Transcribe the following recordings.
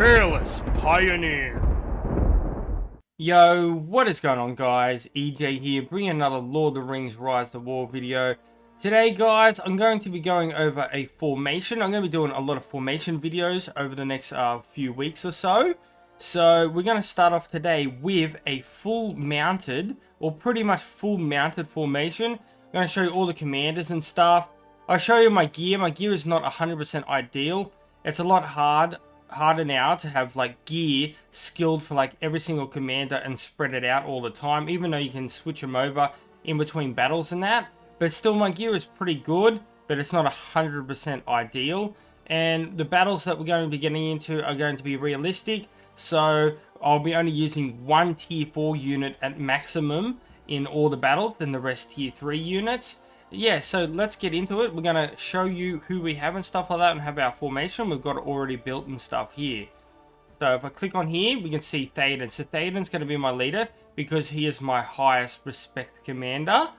Fearless Pioneer. Yo, what is going on, guys? EJ here, bringing another Lord of the Rings Rise to War video. Today, guys, I'm going to be going over a formation. I'm going to be doing a lot of formation videos over the next few weeks or so. So, we're going to start off today with a full mounted, or pretty much full mounted formation. I'm going to show you all the commanders and stuff. I'll show you my gear. My gear is not 100% ideal. It's a lot harder now to have like gear skilled for like every single commander and spread it out all the time, even though you can switch them over in between battles and that. But still, my gear is pretty good, but it's not 100% ideal. And the battles that we're going to be getting into are going to be realistic, so I'll be only using one tier 4 unit at maximum in all the battles, then the rest tier 3 units. Yeah, so let's get into it. We're going to show you who we have and stuff like that and have our formation. We've got it already built and stuff here. So if I click on here, we can see Theoden. So Theoden's going to be my leader because he is my highest respect commander.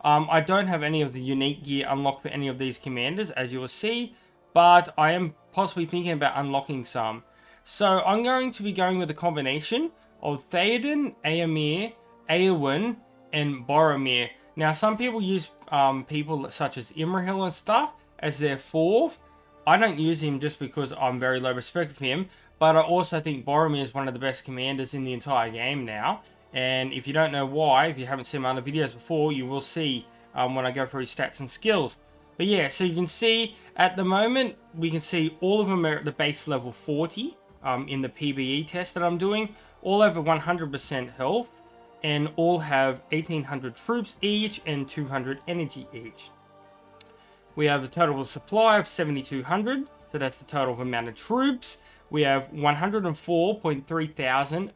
I don't have any of the unique gear unlocked for any of these commanders, as you will see, but I am possibly thinking about unlocking some. So I'm going to be going with a combination of Theoden, Eomer, Eowyn, and Boromir. Now, some people use people such as Imrahil and stuff as their fourth. I don't use him just because I'm very low respect for him, but I also think Boromir is one of the best commanders in the entire game now. And if you don't know why, if you haven't seen my other videos before, you will see when I go through his stats and skills. But yeah, so you can see at the moment, we can see all of them are at the base level 40 in the PBE test that I'm doing, all over 100% health. And all have 1,800 troops each and 200 energy each. We have a total supply of 7,200, so that's the total of amount of troops. We have 104.3 thousand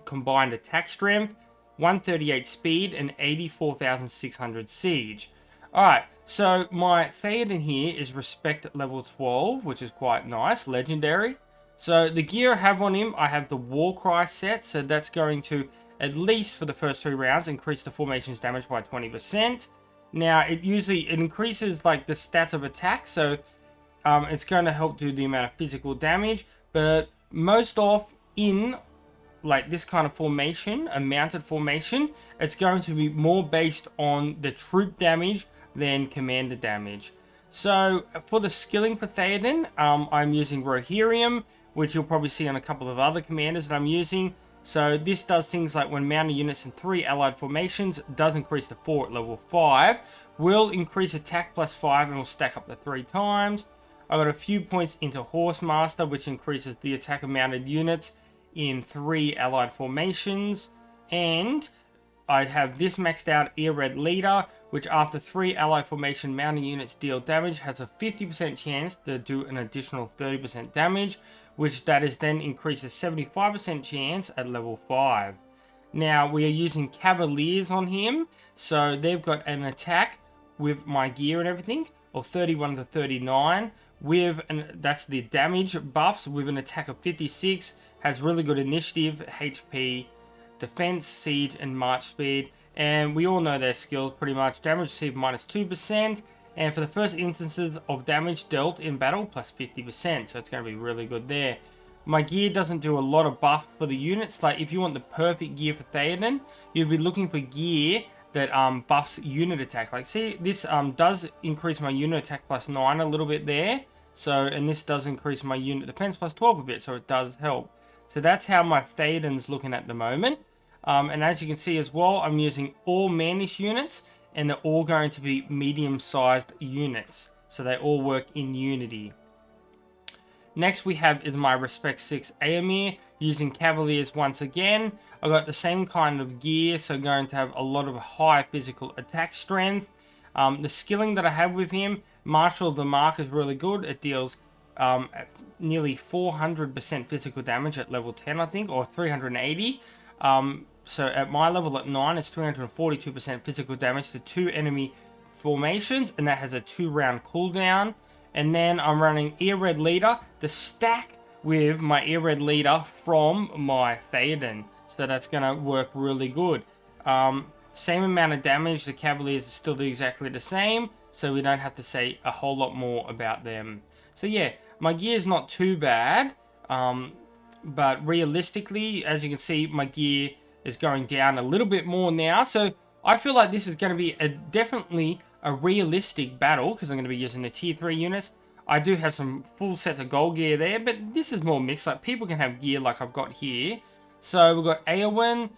combined attack strength, 138 speed, and 84,600 siege. Alright, so my Theoden here is respect level 12, which is quite nice, legendary. So the gear I have on him, I have the Warcry set, so that's going to, at least for the first 3 rounds, increase the formation's damage by 20%. Now, it increases like the stats of attack, so it's going to help do the amount of physical damage. But most off in like this kind of formation, a mounted formation, it's going to be more based on the troop damage than commander damage. So for the skilling for Theoden, I'm using Rohirrim, which you'll probably see on a couple of other commanders that I'm using. So this does things like when mounted units in 3 allied formations, does increase to 4 at level 5, will increase attack plus 5 and will stack up to 3 times. I got a few points into Horsemaster, which increases the attack of mounted units in 3 allied formations. And I have this maxed out Ear-Red Leader, which after 3 allied formation mounted units deal damage, has a 50% chance to do an additional 30% damage, which that is then increases 75% chance at level 5. Now, we are using Cavaliers on him, so they've got an attack with my gear and everything of 31 to 39, that's the damage buffs, with an attack of 56, has really good initiative, HP, defense, siege, and march speed. And we all know their skills pretty much. Damage received minus 2%. And for the first instances of damage dealt in battle, plus 50%. So it's going to be really good there. My gear doesn't do a lot of buff for the units. Like if you want the perfect gear for Theoden, you'd be looking for gear that buffs unit attack. Like see, this does increase my unit attack plus 9 a little bit there. So, and this does increase my unit defense plus 12 a bit. So it does help. So that's how my Theoden's looking at the moment. And as you can see as well, I'm using all Manish units, and they're all going to be medium-sized units. So they all work in unity. Next we have is my Respect 6 Eomer, using Cavaliers once again. I got the same kind of gear, so I'm going to have a lot of high physical attack strength. The skilling that I have with him, Marshal of the Mark, is really good. It deals nearly 400% physical damage at level 10, I think, or 380. So at my level at 9, it's 342% physical damage to 2 enemy formations, and that has a 2-round cooldown. And then I'm running Ear-Red Leader to stack with my Ear-Red Leader from my Theoden. So that's going to work really good. Same amount of damage, the Cavaliers are still exactly the same, so we don't have to say a whole lot more about them. So yeah, my gear's not too bad. but realistically, as you can see, my gear is going down a little bit more now. So I feel like this is going to be definitely a realistic battle, because I'm going to be using the tier 3 units. I do have some full sets of gold gear there, but this is more mixed. Like, people can have gear like I've got here. So we've got Eowyn.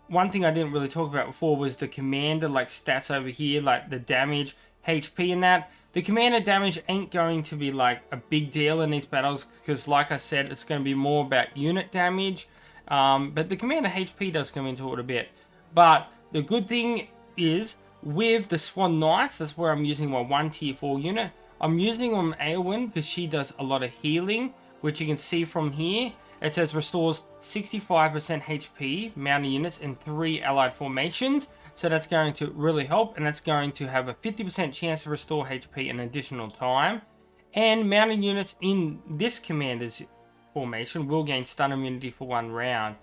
One thing I didn't really talk about before was the commander like stats over here, like the damage, HP and that. The commander damage ain't going to be like a big deal in these battles, because like I said, it's going to be more about unit damage. But the commander HP does come into it a bit. But the good thing is, with the Swan Knights, that's where I'm using my 1 tier 4 unit. I'm using on Eowyn because she does a lot of healing, which you can see from here. It says restores 65% HP mounted units in 3 allied formations. So that's going to really help, and that's going to have a 50% chance to restore HP an additional time. And mounted units in this commander's formation will gain stun immunity for 1 round.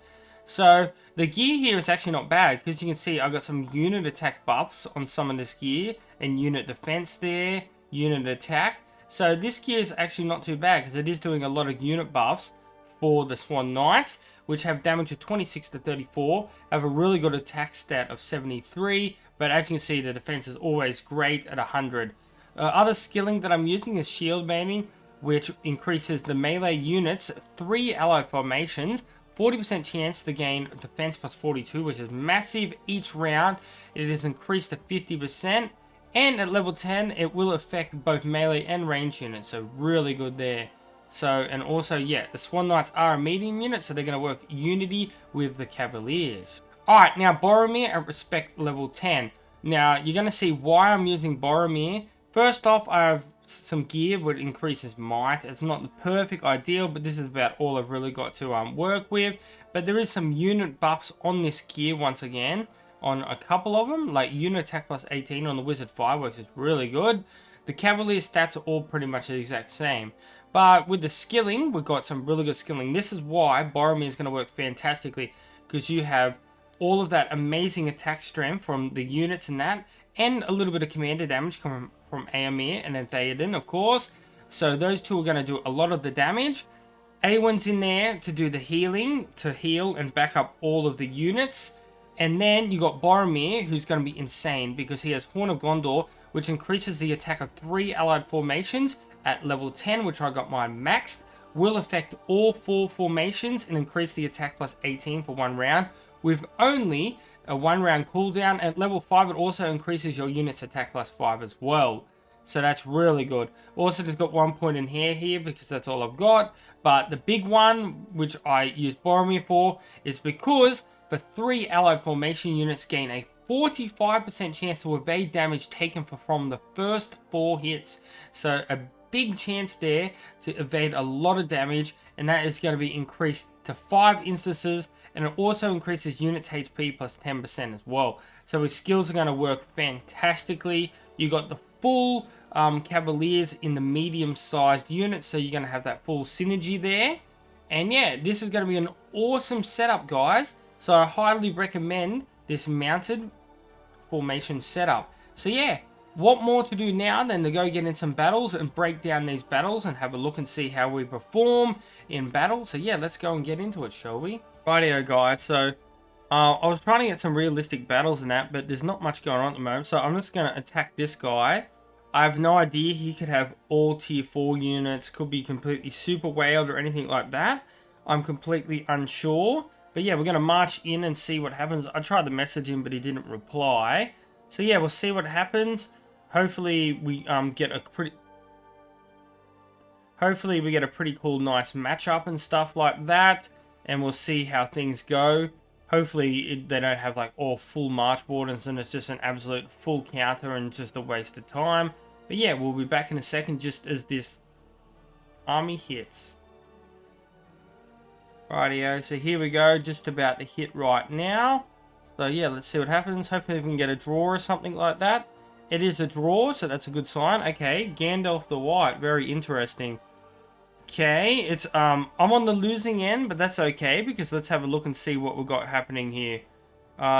So the gear here is actually not bad, because you can see I got some unit attack buffs on some of this gear, and unit defense there, unit attack. So this gear is actually not too bad, because it is doing a lot of unit buffs for the Swan Knights, which have damage of 26 to 34, have a really good attack stat of 73, but as you can see, the defense is always great at 100. Other skilling that I'm using is shield baiting, which increases the melee units 3 allied formations, 40% chance to gain defense plus 42, which is massive each round. It is increased to 50%, and at level 10, it will affect both melee and range units, so really good there. So, and also, yeah, the Swan Knights are a medium unit, so they're going to work unity with the Cavaliers. Alright, now Boromir at respect level 10. Now, you're going to see why I'm using Boromir. First off, I have some gear which increases might. It's not the perfect ideal, but this is about all I've really got to work with. But there is some unit buffs on this gear once again, on a couple of them, like unit attack plus 18 on the Wizard Fireworks is really good. The Cavalier stats are all pretty much the exact same. But with the skilling, we've got some really good skilling. This is why Boromir is going to work fantastically, because you have all of that amazing attack strength from the units and that, and a little bit of commander damage coming from Eomer and then Theoden, of course. So those two are going to do a lot of the damage. Eowyn's in there to do the healing, to heal and back up all of the units. And then you got Boromir, who's going to be insane, because he has Horn of Gondor, which increases the attack of 3 allied formations at level 10, which I got mine maxed, will affect all 4 formations and increase the attack plus 18 for 1 round, with only a 1 round cooldown. At level 5, it also increases your unit's attack plus 5 as well. So that's really good. Also, just got 1 point in here because that's all I've got. But the big one, which I use Boromir for, is because the 3 allied formation units gain a 45% chance to evade damage taken from the first 4 hits. So a big chance there to evade a lot of damage, and that is going to be increased to 5 instances, and it also increases units HP plus 10% as well. So his skills are going to work fantastically. You got the full Cavaliers in the medium-sized units, so you're going to have that full synergy there. And yeah, this is going to be an awesome setup, guys. So I highly recommend this mounted formation setup. So yeah, what more to do now than to go get in some battles and break down these battles and have a look and see how we perform in battle. So yeah, let's go and get into it, shall we? Rightio, guys. So I was trying to get some realistic battles and that, but there's not much going on at the moment. So I'm just going to attack this guy. I have no idea. He could have all tier 4 units, could be completely super whaled or anything like that. I'm completely unsure. But yeah, we're going to march in and see what happens. I tried to message him, but he didn't reply. So yeah, we'll see what happens. Hopefully we get a pretty cool, nice matchup and stuff like that. And we'll see how things go. Hopefully they don't have like all full March Wardens and it's just an absolute full counter and just a waste of time. But yeah, we'll be back in a second just as this army hits. Rightio, so here we go, just about to hit right now. So yeah, let's see what happens. Hopefully we can get a draw or something like that. It is a draw, so that's a good sign. Okay, Gandalf the White, very interesting. Okay, it's I'm on the losing end, but that's okay, because let's have a look and see what we've got happening here.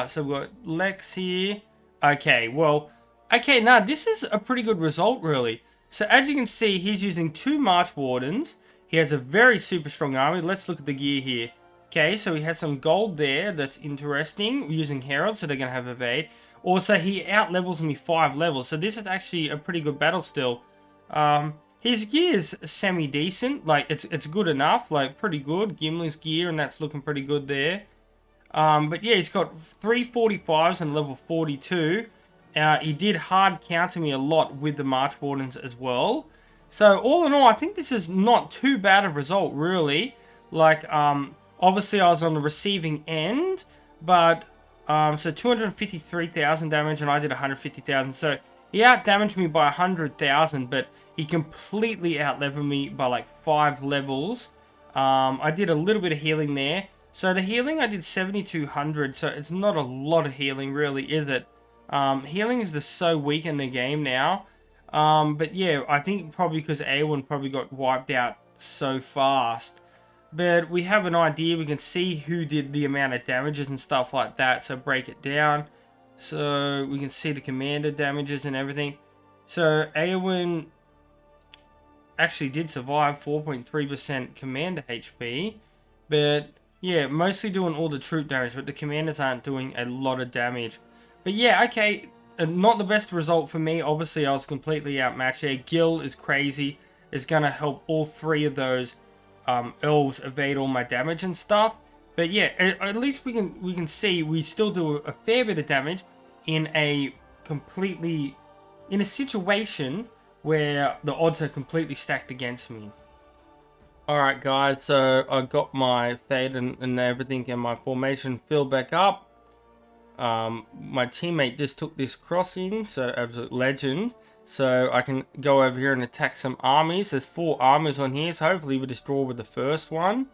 So we've got Lex here. Okay, well, okay, now this is a pretty good result, really. So as you can see, he's using 2 March Wardens. He has a very super strong army. Let's look at the gear here. Okay, so he has some gold there. That's interesting. Using Herald, so they're going to have evade. Also, he out-levels me 5 levels. So this is actually a pretty good battle still. His gear is semi-decent. Like, it's good enough. Like, pretty good. Gimli's gear, and that's looking pretty good there. But yeah, he's got 345s and level 42. He did hard counter me a lot with the March Wardens as well. So all in all, I think this is not too bad a result, really. Like, obviously I was on the receiving end, but, so 253,000 damage and I did 150,000. So he out-damaged me by 100,000, but he completely out-leveled me by like 5 levels. I did a little bit of healing there. So the healing I did 7,200, so it's not a lot of healing really, is it? Healing is just so weak in the game now. But yeah, I think probably because Eowyn probably got wiped out so fast. But we have an idea, we can see who did the amount of damages and stuff like that, so break it down. So we can see the commander damages and everything. So Eowyn actually did survive 4.3% commander HP, but yeah, mostly doing all the troop damage, but the commanders aren't doing a lot of damage. But yeah, okay, not the best result for me. Obviously, I was completely outmatched there. Gil is crazy. It's going to help all 3 of those elves evade all my damage and stuff. But yeah, at least we can see we still do a fair bit of damage in a situation where the odds are completely stacked against me. Alright guys, so I got my Theoden and everything and my formation filled back up. My teammate just took this crossing, so absolute legend. So I can go over here and attack some armies. There's 4 armies on here, so hopefully we just draw with the first one.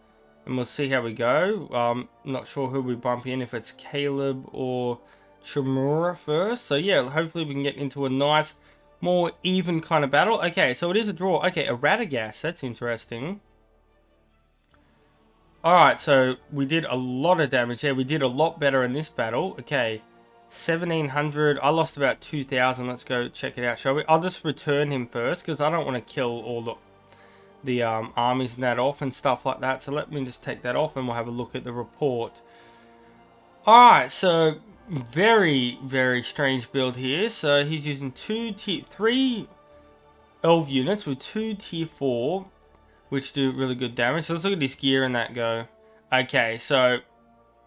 And we'll see how we go. Not sure who we bump in, if it's Caleb or Chamura first. So yeah, hopefully we can get into a nice, more even kind of battle. Okay, so it is a draw. Okay, a Radagast, that's interesting. Alright, so we did a lot of damage there. We did a lot better in this battle. Okay, 1,700. I lost about 2,000. Let's go check it out, shall we? I'll just return him first, because I don't want to kill all the armies and that off and stuff like that. So let me just take that off and we'll have a look at the report. Alright, so very, very strange build here. So he's using 3 elf units with 2 tier 4, which do really good damage. So let's look at his gear and that go. Okay, so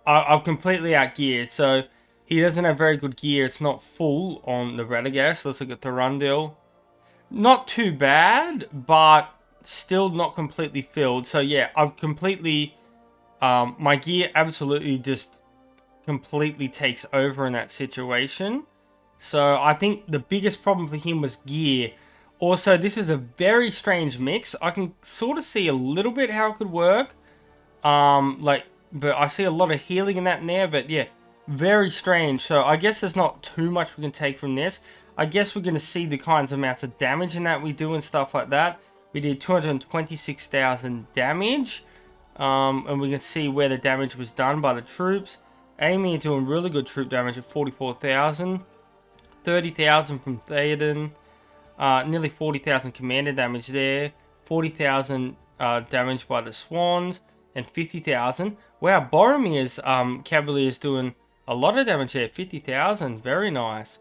I've completely outgeared. So he doesn't have very good gear. It's not full on the Radagast. Let's look at Thorundil. Not too bad, but still not completely filled. So yeah, I've completely... my gear absolutely just completely takes over in that situation. So I think the biggest problem for him was gear. Also, this is a very strange mix. I can sort of see a little bit how it could work. But I see a lot of healing in that in there. But yeah, very strange. So I guess there's not too much we can take from this. I guess we're going to see the kinds of amounts of damage in that we do and stuff like that. We did 226,000 damage. And we can see where the damage was done by the troops. Amy doing really good troop damage at 44,000. 30,000 from Theoden. Nearly 40,000 commander damage there, 40,000 damage by the Swans, and 50,000. Wow, Boromir's Cavaliers doing a lot of damage there, 50,000, very nice.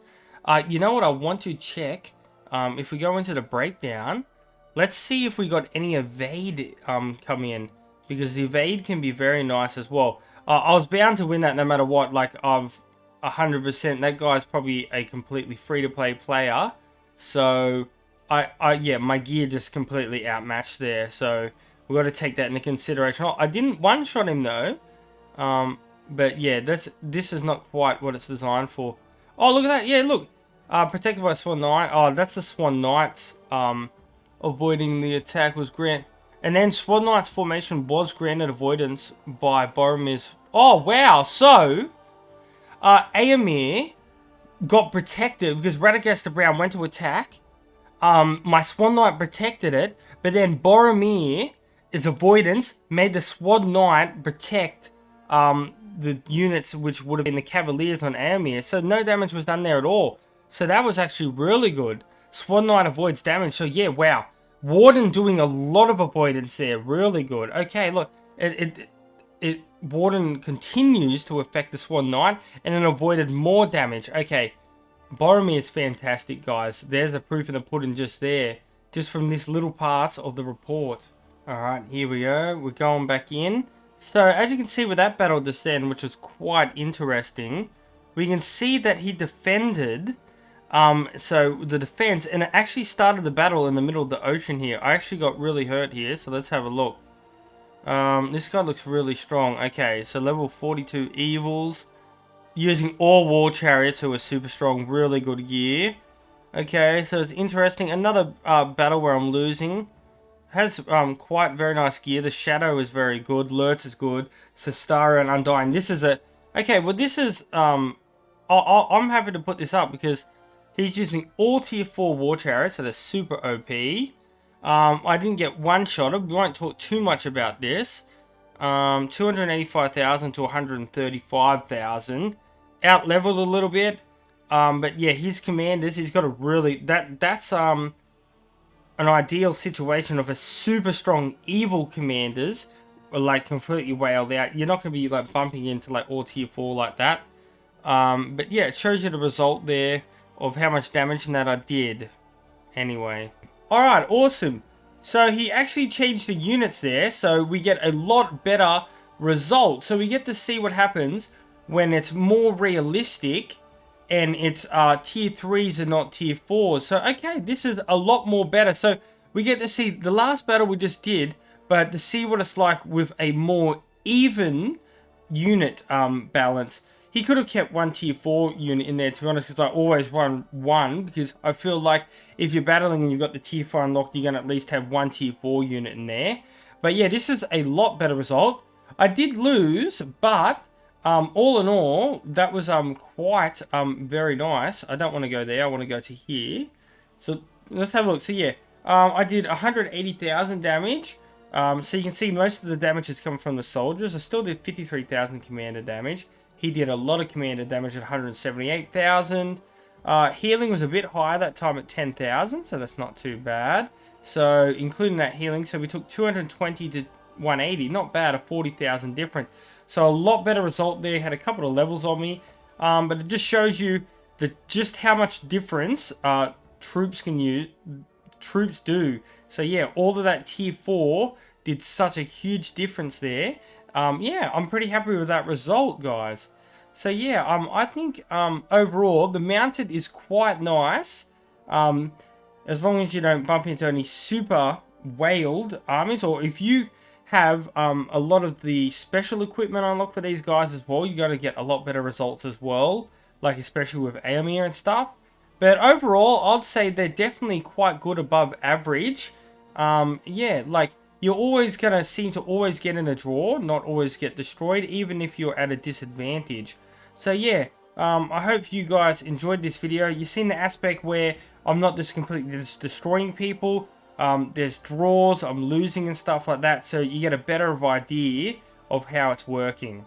You know what I want to check, if we go into the breakdown, let's see if we got any evade come in, because the evade can be very nice as well. I was bound to win that no matter what, like I've 100%, that guy's probably a completely free-to-play player. So, yeah, my gear just completely outmatched there. So, we've got to take that into consideration. Oh, I didn't one-shot him, though. But, yeah, this is not quite what it's designed for. Oh, look at that. Yeah, look. Protected by Swan Knight. Oh, that's the Swan Knights. Avoiding the attack was granted. And then Swan Knight's formation was granted avoidance by Boromir's. Oh, wow. So, Eomer got protected because Radagast the Brown went to attack. My Swan Knight protected it, but then Boromir, its avoidance, made the Swan Knight protect the units which would have been the Cavaliers on Eomer. So no damage was done there at all. So that was actually really good. Swan Knight avoids damage. So yeah, wow. Warden doing a lot of avoidance there. Really good. Okay, look. Warden continues to affect the Swan Knight and it avoided more damage. Okay, Boromir is fantastic, guys. There's the proof in the pudding just there. Just from this little part of the report. Alright, here we go. We're going back in. So, as you can see with that battle just then, which was quite interesting, we can see that he defended. So, the defense, and it actually started the battle in the middle of the ocean here. I actually got really hurt here, so let's have a look. This guy looks really strong. Okay, so level 42 evils. Using all war chariots who are super strong. Really good gear. Okay, so it's interesting. Another battle where I'm losing. Has quite very nice gear. The Shadow is very good. Lurtz is good. Sestara and Undying. This is a... Okay, well this is... I'm happy to put this up because he's using all tier 4 war chariots, so they're super OP. I didn't get one-shotted. We won't talk too much about this. 285,000 to 135,000. Out-leveled a little bit. But yeah, his commanders, he's got a really... That's an ideal situation of a super strong evil commanders are like completely wailed out. You're not going to be like bumping into like all tier 4 like that. But yeah, it shows you the result there of how much damage that I did. Anyway. Alright, awesome. So he actually changed the units there, so we get a lot better result. So we get to see what happens when it's more realistic and it's tier 3s and not tier 4s. So okay, this is a lot more better. So we get to see the last battle we just did, but to see what it's like with a more even unit balance. He could have kept one tier 4 unit in there, to be honest, because I always run one, because I feel like if you're battling and you've got the tier 4 unlocked, you're going to at least have one tier 4 unit in there. But yeah, this is a lot better result. I did lose, but all in all, that was quite very nice. I don't want to go there, I want to go to here. So let's have a look. So yeah, I did 180,000 damage. So you can see most of the damage is coming from the soldiers. I still did 53,000 commander damage. He did a lot of commander damage at 178,000. Healing was a bit higher that time at 10,000, so that's not too bad. So, including that healing, so we took 220 to 180. Not bad, a 40,000 difference. So, a lot better result there. Had a couple of levels on me. But it just shows you just how much difference troops do. So, yeah, all of that tier 4 did such a huge difference there. Yeah, I'm pretty happy with that result, guys. So yeah, I think overall the mounted is quite nice. As long as you don't bump into any super whaled armies, or if you have a lot of the special equipment unlocked for these guys as well, you're going to get a lot better results as well. Like especially with Eomer and stuff. But overall, I'd say they're definitely quite good above average. Yeah, like... You're always going to seem to always get in a draw, not always get destroyed, even if you're at a disadvantage. So yeah, I hope you guys enjoyed this video. You've seen the aspect where I'm not just completely just destroying people. There's draws, I'm losing and stuff like that, so you get a better idea of how it's working.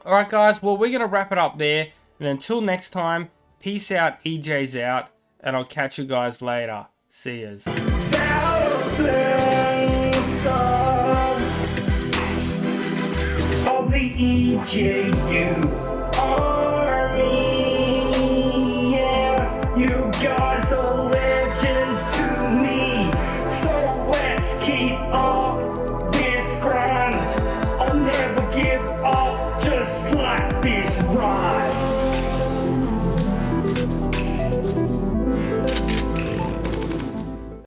Alright guys, well we're going to wrap it up there, and until next time, peace out, EJ's out, and I'll catch you guys later. See yas. Songs of the EJU Army. Yeah, you guys are